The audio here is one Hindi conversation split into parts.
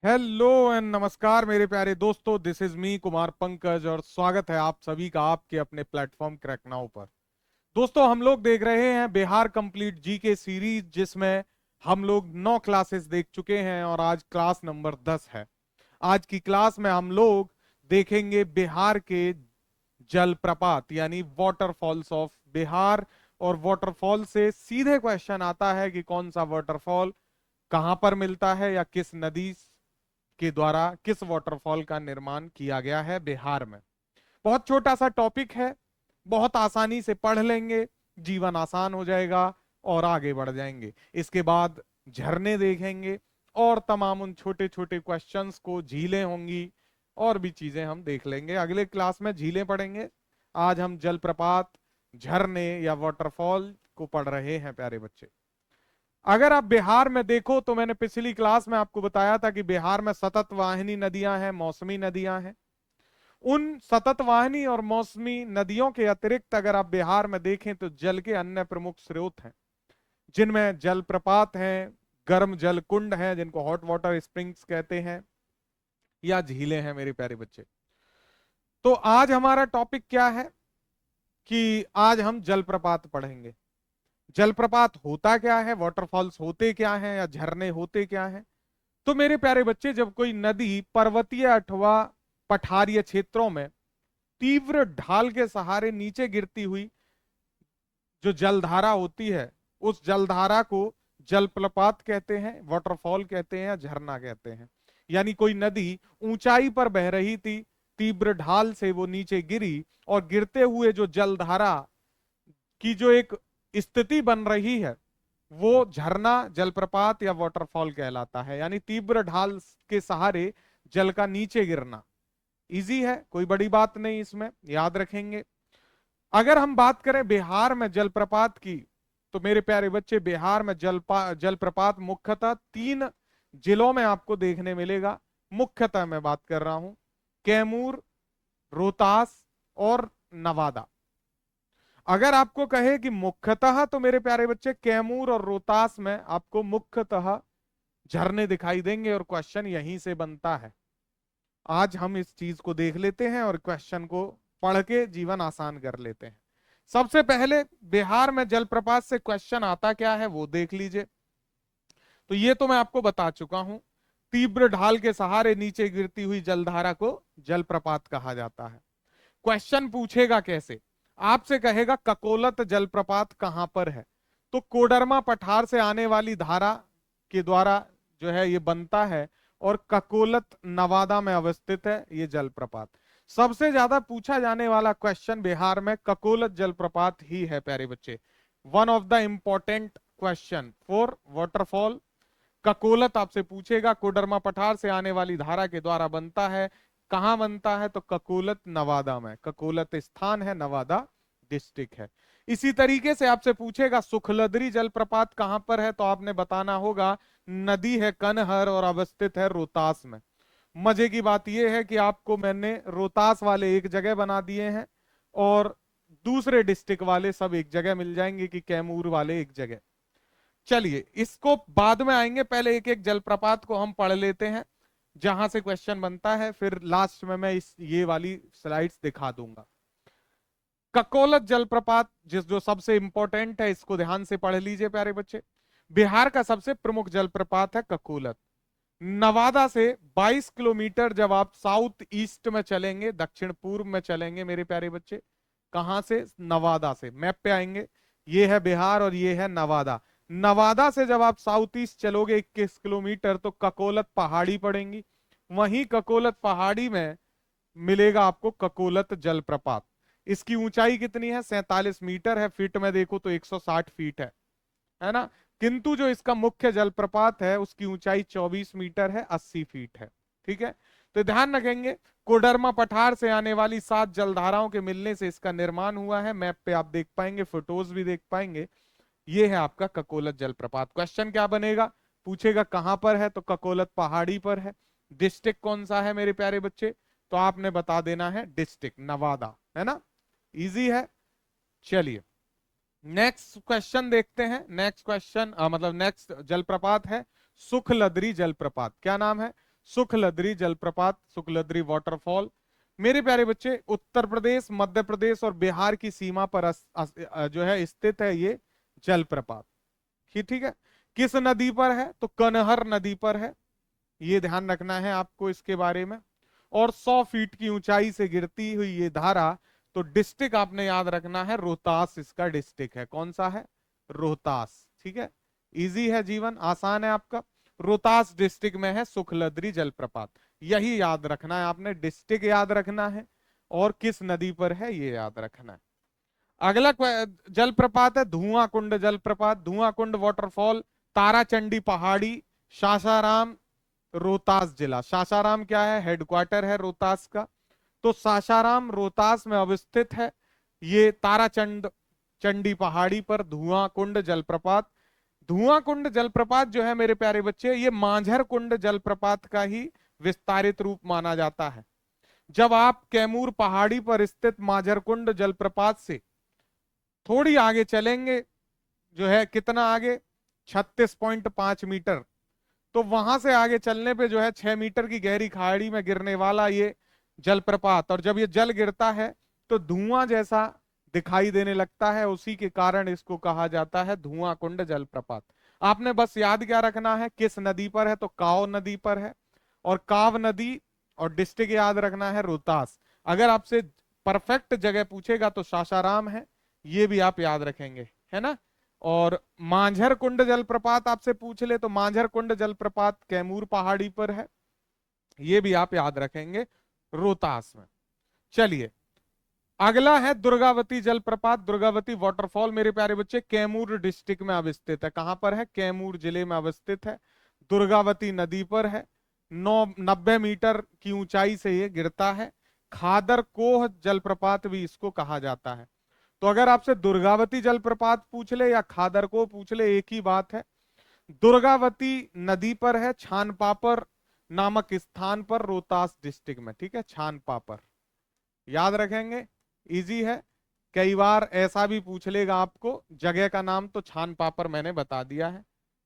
हेलो एंड नमस्कार मेरे प्यारे दोस्तों, this is me Kumar Pankaj और स्वागत है आप सभी का आपके अपने प्लेटफॉर्म क्रैक नाउ पर। दोस्तों, हम लोग देख रहे हैं बिहार कंप्लीट जी के सीरीज, जिसमें हम लोग 9 क्लासेस देख चुके हैं और आज क्लास नंबर 10 है। आज की क्लास में हम लोग देखेंगे बिहार के जलप्रपात यानी वाटरफॉल्स ऑफ बिहार। और वाटरफॉल से सीधे क्वेश्चन आता है कि कौन सा वाटरफॉल कहां पर मिलता है या किस नदी के द्वारा किस वाटरफॉल का निर्माण किया गया है बिहार में। बहुत छोटा सा टॉपिक है, बहुत आसानी से पढ़ लेंगे, जीवन आसान हो जाएगा और आगे बढ़ जाएंगे। इसके बाद झरने देखेंगे और तमाम उन छोटे छोटे क्वेश्चंस को, झीलें होंगी और भी चीजें हम देख लेंगे। अगले क्लास में झीलें पढ़ेंगे, आज हम जलप्रपात, झरने या वाटरफॉल को पढ़ रहे हैं प्यारे बच्चे। अगर आप बिहार में देखो तो मैंने पिछली क्लास में आपको बताया था कि बिहार में सतत वाहिनी नदियां हैं, मौसमी नदियां हैं। उन सतत वाहिनी और मौसमी नदियों के अतिरिक्त अगर आप बिहार में देखें तो जल के अन्य प्रमुख स्रोत हैं, जिनमें जलप्रपात हैं, गर्म जल कुंड हैं जिनको हॉट वाटर स्प्रिंग्स कहते हैं, या झीलें हैं मेरे प्यारे बच्चे। तो आज हमारा टॉपिक क्या है कि आज हम जलप्रपात पढ़ेंगे। जलप्रपात होता क्या है, वाटरफॉल्स होते क्या हैं या झरने होते क्या हैं। तो मेरे प्यारे बच्चे, जब कोई नदी पर्वतीय अथवा पठारीय क्षेत्रों में तीव्र ढाल के सहारे नीचे गिरती हुई जो जलधारा होती है, उस जलधारा को जलप्रपात कहते हैं, वाटरफॉल कहते हैं या झरना कहते हैं। यानी कोई नदी ऊंचाई पर बह रही थी, तीव्र ढाल से वो नीचे गिरी और गिरते हुए जो जलधारा की जो एक स्थिति बन रही है, वो झरना, जलप्रपात या वाटरफॉल कहलाता है। यानी तीव्र ढाल के सहारे जल का नीचे गिरना। इजी है, कोई बड़ी बात नहीं, इसमें याद रखेंगे। अगर हम बात करें बिहार में जलप्रपात की, तो मेरे प्यारे बच्चे, बिहार में जलप्रपात मुख्यतः 3 जिलों में आपको देखने मिलेगा। मुख्यतः मैं बात कर रहा हूं कैमूर, रोहतास और नवादा। अगर आपको कहे कि मुख्यतः, तो मेरे प्यारे बच्चे कैमूर और रोहतास में आपको मुख्यतः झरने दिखाई देंगे और क्वेश्चन यहीं से बनता है। आज हम इस चीज को देख लेते हैं और क्वेश्चन को पढ़ के जीवन आसान कर लेते हैं। सबसे पहले बिहार में जलप्रपात से क्वेश्चन आता क्या है वो देख लीजिए। तो ये तो मैं आपको बता चुका हूं, तीव्र ढाल के सहारे नीचे गिरती हुई जलधारा को जलप्रपात कहा जाता है। क्वेश्चन पूछेगा कैसे, आपसे कहेगा ककोलत जलप्रपात कहां पर है। तो कोडरमा पठार से आने वाली धारा के द्वारा जो है ये बनता है और ककोलत नवादा में अवस्थित है ये जलप्रपात। सबसे ज्यादा पूछा जाने वाला क्वेश्चन बिहार में ककोलत जलप्रपात ही है प्यारे बच्चे। One of the important question for waterfall. Kakolat आपसे पूछेगा, कोडरमा पठार से आने वाली धारा के द्वारा बनता है, कहां बनता है, तो ककोलत नवादा में। ककोलत स्थान है, नवादा डिस्ट्रिक्ट है। इसी तरीके से आपसे पूछेगा सुखलदरी जलप्रपात कहां पर है, तो आपने बताना होगा नदी है कनहर और अवस्थित है रोहतास में। मजे की बात यह है कि आपको मैंने रोहतास वाले एक जगह बना दिए हैं और दूसरे डिस्ट्रिक्ट वाले सब एक जगह मिल जाएंगे कि कैमूर वाले एक जगह। चलिए, इसको बाद में आएंगे, पहले एक एक जलप्रपात को हम पढ़ लेते हैं जहां से क्वेश्चन बनता है, फिर लास्ट में मैं इस ये वाली स्लाइड्स दिखा दूंगा। ककोलत जलप्रपात जिस जो सबसे इंपॉर्टेंट है, इसको ध्यान से पढ़ लीजिए प्यारे बच्चे। बिहार का सबसे प्रमुख जलप्रपात है ककोलत। नवादा से 22 किलोमीटर जब आप साउथ ईस्ट में चलेंगे, दक्षिण पूर्व में चलेंगे मेरे प्यारे बच्चे, कहां से, नवादा से। मैप पे आएंगे, ये है बिहार और ये है नवादा। नवादा से जब आप साउथ ईस्ट चलोगे 21 किलोमीटर तो ककोलत पहाड़ी पड़ेंगी। वहीं ककोलत पहाड़ी में मिलेगा आपको ककोलत जलप्रपात। इसकी ऊंचाई कितनी है, 47 मीटर है। फीट में देखो तो 160 फीट है ना। किंतु जो इसका मुख्य जलप्रपात है उसकी ऊंचाई 24 मीटर है, 80 फीट है। ठीक है, तो ध्यान रखेंगे, कोडरमा पठार से आने वाली 7 जलधाराओं के मिलने से इसका निर्माण हुआ है। मैप पे आप देख पाएंगे, फोटोज भी देख पाएंगे। ये है आपका ककोलत जलप्रपात। क्वेश्चन क्या बनेगा, पूछेगा कहां पर है, तो ककोलत पहाड़ी पर है। डिस्ट्रिक्ट कौन सा है मेरे प्यारे बच्चे, तो आपने बता देना है डिस्ट्रिक्ट नवादा, है ना। इजी है। चलिए नेक्स्ट क्वेश्चन देखते हैं। नेक्स्ट क्वेश्चन मतलब नेक्स्ट जलप्रपात है सुखलदरी जलप्रपात। क्या नाम है, सुखलद्री जलप्रपात, सुखलद्री वाटरफॉल। मेरे प्यारे बच्चे, उत्तर प्रदेश, मध्य प्रदेश और बिहार की सीमा पर जो है स्थित है ये जलप्रपात। ठीक है। किस नदी पर है? तो कनहर नदी पर है, ये ध्यान रखना है आपको इसके बारे में। और 100 फीट की ऊंचाई से गिरती हुई ये धारा, तो डिस्ट्रिक्ट आपने याद रखना है रोहतास, इसका डिस्ट्रिक्ट है। कौन सा है? रोहतास। ठीक है, इजी है जीवन, आसान है आपका। रोहतास डिस्ट्रिक्ट में है सुखलद्री जलप्रपात, यही याद रखना है आपने, डिस्ट्रिक्ट याद रखना है और किस नदी पर है ये याद रखना है। अगला जलप्रपात है धुआं कुंड जलप्रपात, धुआं कुंड वाटरफॉल, ताराचंडी पहाड़ी, सासाराम, रोहतास जिला। सासाराम क्या है? हेडक्वार्टर है रोहतास का। तो सासाराम रोहतास में अवस्थित है ये चंडी पहाड़ी पर धुआं कुंड जलप्रपात। धुआं कुंड जलप्रपात जो है मेरे प्यारे बच्चे, ये मांझर कुंड जलप्रपात का ही विस्तारित रूप माना जाता है। जब आप कैमूर पहाड़ी पर स्थित मांझर कुंड जलप्रपात से थोड़ी आगे चलेंगे, जो है कितना आगे, 36.5 मीटर, तो वहां से आगे चलने पे जो है 6 मीटर की गहरी खाड़ी में गिरने वाला ये जलप्रपात, और जब ये जल गिरता है तो धुआं जैसा दिखाई देने लगता है, उसी के कारण इसको कहा जाता है धुआं कुंड जलप्रपात। आपने बस याद क्या रखना है, किस नदी पर है? तो काव नदी पर है, और काव नदी, और डिस्ट्रिक्ट याद रखना है रोहतास। अगर आपसे परफेक्ट जगह पूछेगा तो सासाराम है, ये भी आप याद रखेंगे, है ना। और मांझर कुंड जलप्रपात आपसे पूछ ले तो मांझर कुंड जलप्रपात कैमूर पहाड़ी पर है, ये भी आप याद रखेंगे, रोहतास में। चलिए, अगला है दुर्गावती जलप्रपात, दुर्गावती वाटरफॉल। मेरे प्यारे बच्चे, कैमूर डिस्ट्रिक्ट में अवस्थित है। कहां पर है? कैमूर जिले में अवस्थित है, दुर्गावती नदी पर है। 90 मीटर की ऊंचाई से ये गिरता है। खादर कोह जलप्रपात भी इसको कहा जाता है। तो अगर आपसे दुर्गावती जलप्रपात पूछ ले या खादर को पूछ ले, एक ही बात है। दुर्गावती नदी पर है, छानपापर नामक स्थान पर, रोहतास डिस्ट्रिक्ट में। ठीक है, छानपापर याद रखेंगे, इजी है। कई बार ऐसा भी पूछ लेगा आपको, जगह का नाम तो छानपापर मैंने बता दिया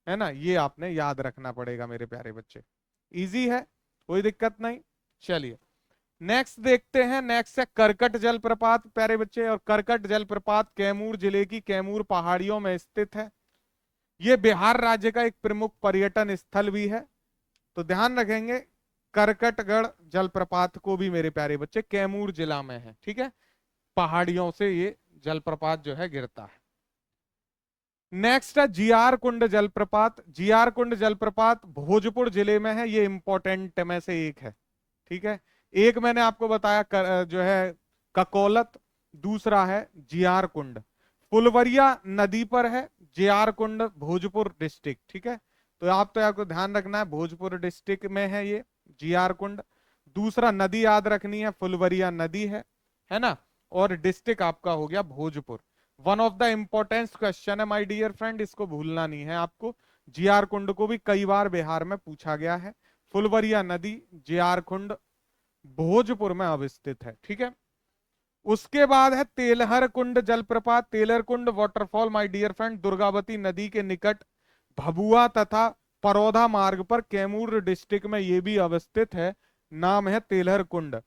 है ना, ये आपने याद रखना पड़ेगा मेरे प्यारे बच्चे, इजी है, कोई दिक्कत नहीं। चलिए नेक्स्ट देखते हैं। नेक्स्ट है करकट जलप्रपात प्यारे बच्चे, और करकट जलप्रपात कैमूर जिले की कैमूर पहाड़ियों में स्थित है। यह बिहार राज्य का एक प्रमुख पर्यटन स्थल भी है, तो ध्यान रखेंगे करकटगढ़ जलप्रपात को भी मेरे प्यारे बच्चे कैमूर जिला में है। ठीक है, पहाड़ियों से ये जलप्रपात जो है गिरता है। नेक्स्ट है जीआर कुंड जलप्रपात, जीआर कुंड जलप्रपात भोजपुर जिले में है, ये इंपॉर्टेंट में से एक है। ठीक है, एक मैंने आपको बताया जो है ककोलत, दूसरा है जीआर कुंड। फुलवरिया नदी पर है जीआर कुंड, भोजपुर डिस्ट्रिक्ट। ठीक है, तो आपको ध्यान रखना है, भोजपुर डिस्ट्रिक्ट में है ये जीआर कुंड। दूसरा नदी याद रखनी है, फुलवरिया नदी है ना, और डिस्ट्रिक्ट आपका हो गया Bhojpur. One of the important question है माय डियर फ्रेंड, इसको भूलना नहीं है आपको। जीआर कुंड को भी कई बार बिहार में पूछा गया है। फुलवरिया नदी, जीआर कुंड भोजपुर में अवस्थित है। ठीक है, उसके बाद है तेलहर कुंड जलप्रपात, Telhar Kund waterfall my dear friend, Durgavati नदी के निकट भभुआ तथा परौधा मार्ग पर कैमूर डिस्ट्रिक्ट में ये भी अवस्थित है। नाम है तेलहर कुंड।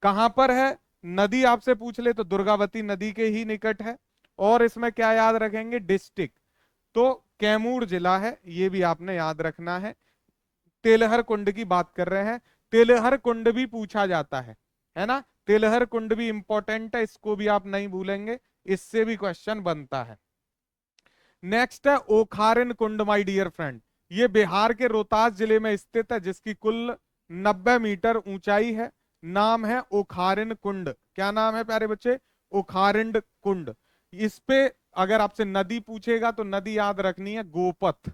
कहां पर है? नदी आपसे पूछ ले तो दुर्गावती नदी के ही निकट है, और इसमें क्या याद रखेंगे? डिस्ट्रिक्ट, तो कैमूर जिला है, ये भी आपने याद रखना है। तेलहर कुंड की बात कर रहे हैं, तेलहर कुंड भी पूछा जाता है ना, तेलहर कुंड भी इंपॉर्टेंट है, इसको भी आप नहीं भूलेंगे, इससे भी क्वेश्चन बनता है। नेक्स्ट है ओखारिन कुंड माय डियर फ्रेंड, ये बिहार के रोहतास जिले में स्थित है, जिसकी कुल 90 मीटर ऊंचाई है। नाम है ओखारिन कुंड। क्या नाम है प्यारे बच्चे? ओखारिन कुंड। इस पे अगर आपसे नदी पूछेगा तो नदी याद रखनी है गोपथ।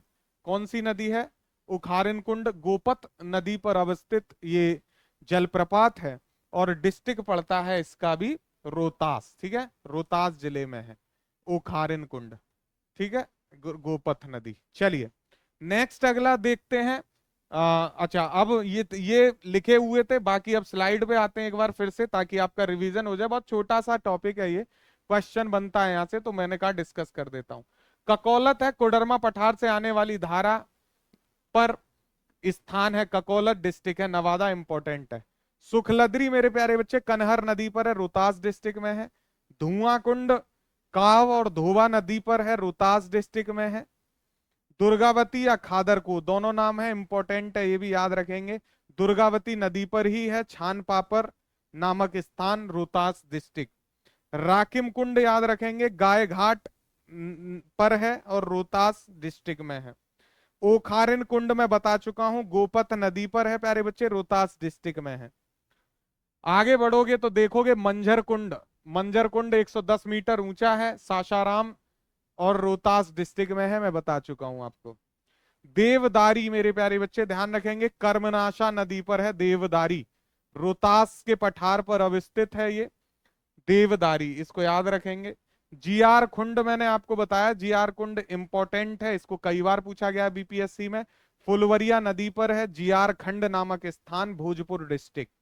कौन सी नदी है? ओखारिन कुंड गोपथ नदी पर अवस्थित ये जलप्रपात है, और डिस्ट्रिक्ट पड़ता है इसका भी रोहतास। ठीक है, रोहतास जिले में है ओखारिन कुंड। ठीक है, गोपथ नदी। चलिए नेक्स्ट अगला देखते हैं। अच्छा, अब ये लिखे हुए थे, बाकी अब स्लाइड पे आते हैं एक बार फिर से, ताकि आपका रिवीजन हो जाए। बहुत छोटा सा टॉपिक है ये, क्वेश्चन बनता है यहां से, तो मैंने कहा डिस्कस कर देता हूं। ककोलत है कोडरमा पठार से आने वाली धारा पर स्थान है ककोलत, डिस्ट्रिक्ट है नवादा, इंपॉर्टेंट है। सुखलदरी मेरे प्यारे बच्चे कनहर नदी पर है, रोहतास डिस्ट्रिक्ट में है। धुआं कुंड काव और धोबा नदी पर है, रोहतास डिस्ट्रिक्ट में है। दुर्गावती या खादरकुद दोनों नाम है, इंपॉर्टेंट है, ये भी याद रखेंगे। दुर्गावती नदी पर ही है छान पापर नामक स्थान, रोहतास डिस्ट्रिक्ट। राकिम कुंड याद रखेंगे, गाय घाट पर है और रोहतास डिस्ट्रिक्ट में है। ओखारिन कुंड में बता चुका हूं, गोपत नदी पर है प्यारे बच्चे, रोहतास डिस्ट्रिक्ट में है। आगे बढ़ोगे तो देखोगे मंझर कुंड, मंझर कुंड 110 मीटर ऊंचा है, सासाराम और रोहतास डिस्ट्रिक्ट में है, मैं बता चुका हूं आपको। देवदारी मेरे प्यारे बच्चे ध्यान रखेंगे, कर्मनाशा नदी पर है देवदारी, रोहतास के पठार पर अवस्थित है ये देवदारी, इसको याद रखेंगे। जीआर कुंड मैंने आपको बताया, जीआर कुंड इंपॉर्टेंट है, इसको कई बार पूछा गया बीपीएससी में। फुलवरिया नदी पर है जीआर खंड नामक स्थान, भोजपुर डिस्ट्रिक्ट।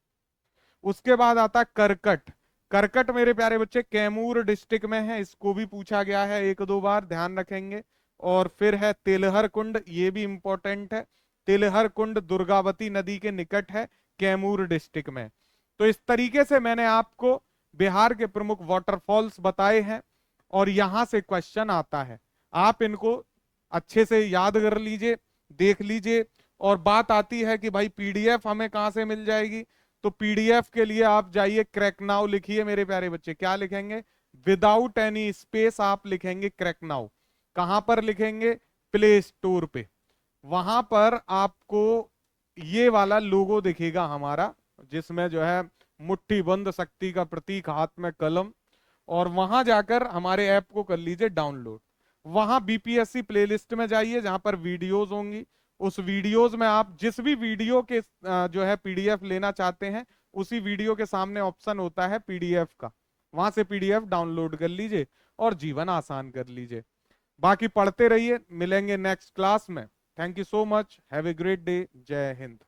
उसके बाद आता है करकट, करकट मेरे प्यारे बच्चे कैमूर डिस्ट्रिक्ट में है, इसको भी पूछा गया है एक दो बार, ध्यान रखेंगे। और फिर है तिलहर कुंड, ये भी इंपॉर्टेंट है, तिलहर कुंड दुर्गावती नदी के निकट है, कैमूर डिस्ट्रिक्ट में। तो इस तरीके से मैंने आपको बिहार के प्रमुख वाटरफॉल्स बताए हैं और यहां से क्वेश्चन आता है, आप इनको अच्छे से याद कर लीजिए, देख लीजिए। और बात आती है कि भाई पीडीएफ हमें कहां से मिल जाएगी, तो पीडीएफ के लिए आप जाइए क्रैक नाउ लिखिए मेरे प्यारे बच्चे, क्या लिखेंगे, विदाउट एनी स्पेस आप लिखेंगे क्रैक नाउ। कहां पर लिखेंगे, प्ले स्टोर पे, वहां पर आपको ये वाला लोगो दिखेगा हमारा, जिसमें जो है मुट्ठी बंद शक्ति का प्रतीक, हाथ में कलम, और वहां जाकर हमारे ऐप को कर लीजिए डाउनलोड। वहां बीपीएससी प्लेलिस्ट में जाइए जहां पर वीडियोस होंगी, उस वीडियोस में आप जिस भी वीडियो के जो है पीडीएफ लेना चाहते हैं, उसी वीडियो के सामने ऑप्शन होता है पीडीएफ का, वहां से पीडीएफ डाउनलोड कर लीजिए और जीवन आसान कर लीजिए। बाकी पढ़ते रहिए, मिलेंगे नेक्स्ट क्लास में। Thank you so much, have a great day, जय हिंद।